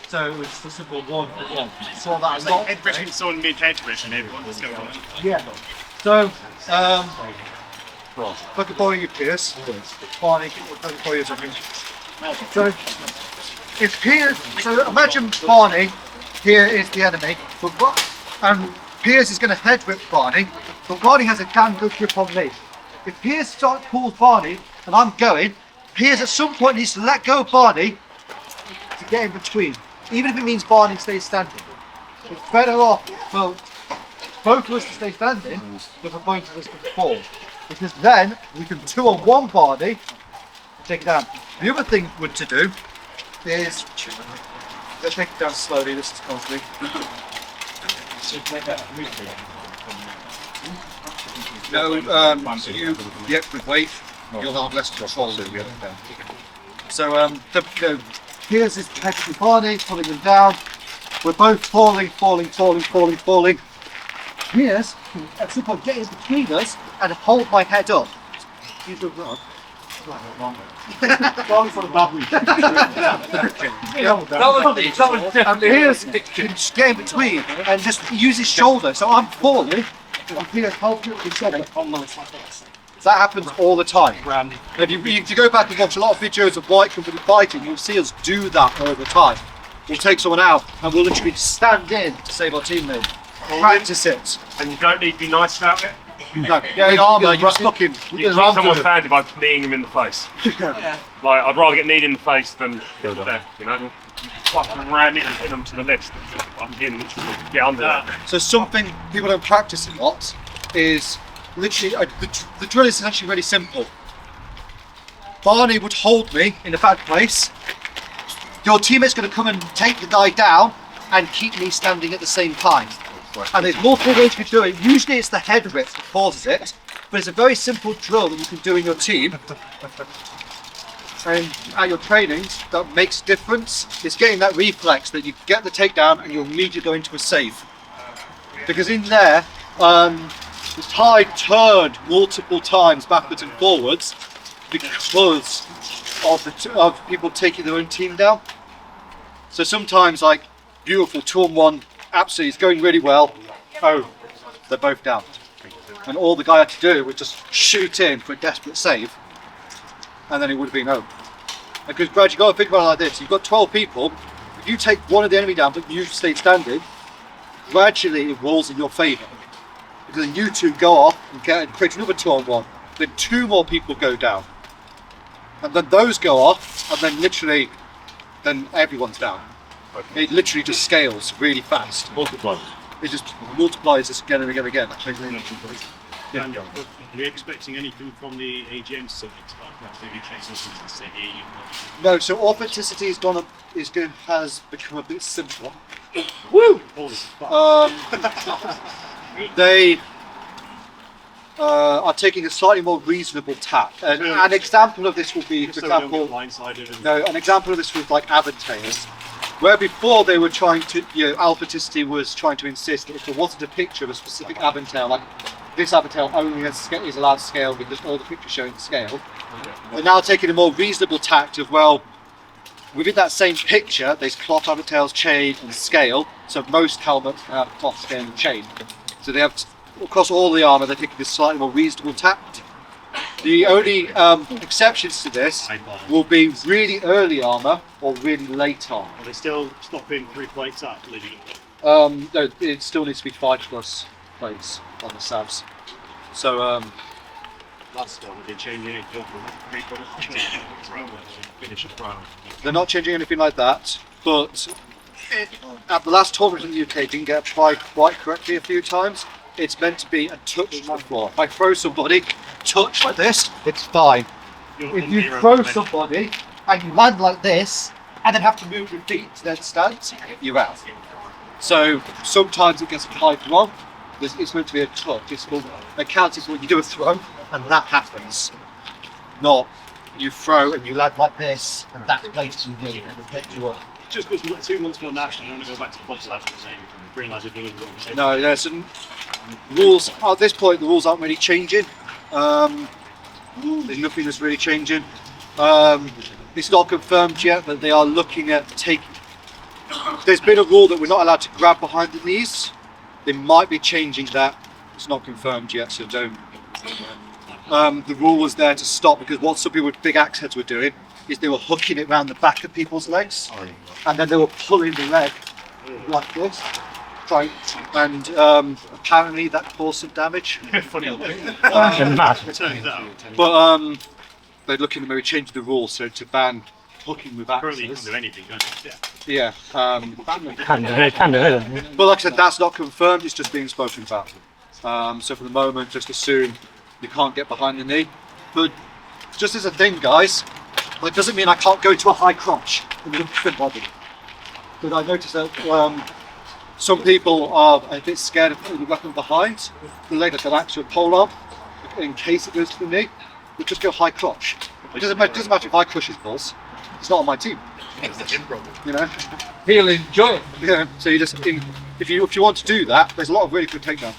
So it's the simple 1-1. So that's not Head pressing someone mid-head pressing everyone. Let's go on. yeah. So if I could borrow your Pierce, Barney, if I could borrow yours, I think. So if Piers, so imagine Barney here is the enemy, and Piers is going to head whip Barney, but Barney has a damn good grip on me. If Piers pulls Barney and I'm going, Piers at some point needs to let go of Barney to get in between, even if it means Barney stays standing. It's better off for both of us to stay standing than for both of us to fall, because then we can 2-on-1 Barney and take it down. The other thing to do is, let's take it down slowly, this is constantly. No, you with weight, you'll have less control than the other down. So, Piers is catching Barney, pulling him down. We're both falling. Piers can at some point get in between us and hold my head up. You do that. And Piers can just get in between and just use his shoulder. So I'm falling, and Piers holds me with his shoulder. That happens all the time. If you go back and watch a lot of videos of white company fighting, you'll see us do that all the time. We'll take someone out and we'll literally stand in to save our teammate. Practice it. And you don't need to be nice about it. No, in armour, you're fucking. You keep someone founded by kneeing him in the face. Like, I'd rather get kneed in the face than there, you know? Fucking ram it and hit them to the left. I'm getting get under that. So something people don't practice a lot is literally, the drill is actually really simple. Barney would hold me in a bad place. Your teammate's going to come and take the guy down and keep me standing at the same time. And there's multiple ways you can do it. Usually it's the head whip that causes it, but it's a very simple drill that you can do in your team. And at your trainings, that makes a difference. It's getting that reflex that you get the takedown and you'll immediately go into a save. Because in there, the tide turned multiple times backwards and forwards because of people taking their own team down. So sometimes, like, beautiful 2-on-1, absolutely, it's going really well. Oh, they're both down. And all the guy had to do was just shoot in for a desperate save, and then it would have been over. Because, Brad, you've got to think about it like this. You've got 12 people. If you take one of the enemy down, but you stay standing, gradually it rolls in your favour. Because then you two go off and create another 2-on-1. Then 2 more people go down. And then those go off, and then literally, then everyone's down. It literally just scales really fast. Multiply. It just multiplies this again and again and again. Yeah. Are you expecting anything from the AGM summit? No, so authenticity has become a bit simpler. Woo! They are taking a slightly more reasonable tack. An example of this would be, for example, an example of this was like Aventails, where before they were trying to, Authenticity was trying to insist that if there wasn't a picture of a specific Aventail, like this Aventail only is allowed to scale because all the pictures showing the scale. They're now taking a more reasonable tact of, well, within that same picture, there's cloth, Aventails, chain, and scale. So most helmets have cloth, scale, and chain. So they have, across all the armour, they're taking this slightly more reasonable tact. The only exceptions to this will be really early armour or really late armour. Are they still stopping 3 plates up? No, it still needs to be 5+ plates on the SAVs. So, Last one, they're changing it finish a trial. They're not changing anything like that, but at the last tournament in the UK, it didn't get applied quite correctly a few times. It's meant to be a touch on the floor. If I throw somebody, touch like this, it's fine. If you throw somebody and you land like this, and then have to move your feet to then stand, you're out. So sometimes it gets applied wrong. It's meant to be a touch. It's called a count is when you do a throw, and that happens. Not you throw and you land like this, and that plates you do, and it takes you up. Just because 2 months before national, you want to go back to the box level and realise you're doing wrong. No, there's some rules at this point. The rules aren't really changing. There's nothing that's really changing. it's not confirmed yet, but they are looking at taking. There's been a rule that we're not allowed to grab behind the knees. They might be changing that. It's not confirmed yet, so don't. The rule was there to stop because what some people with big axe heads were doing is they were hooking it around the back of people's legs, and then they were pulling the leg like this. And apparently that caused some damage. Funny. But they're looking to maybe change the rules so to ban hooking with Currently, you can axes. do anything, can't you? Yeah. Can't do it. But like I said, that's not confirmed. It's just being spoken about. So for the moment, just assume you can't get behind the knee. But just as a thing, guys, that doesn't mean I can't go to a high crotch and look fit body. But I noticed that some people are a bit scared of putting the weapon behind the leg like an actual pole arm in case it goes to the knee. But just go high crotch. It doesn't matter if I crush his balls. It's not on my team. You know. He'll enjoy it. Yeah. So you just if you want to do that, there's a lot of really good takedowns.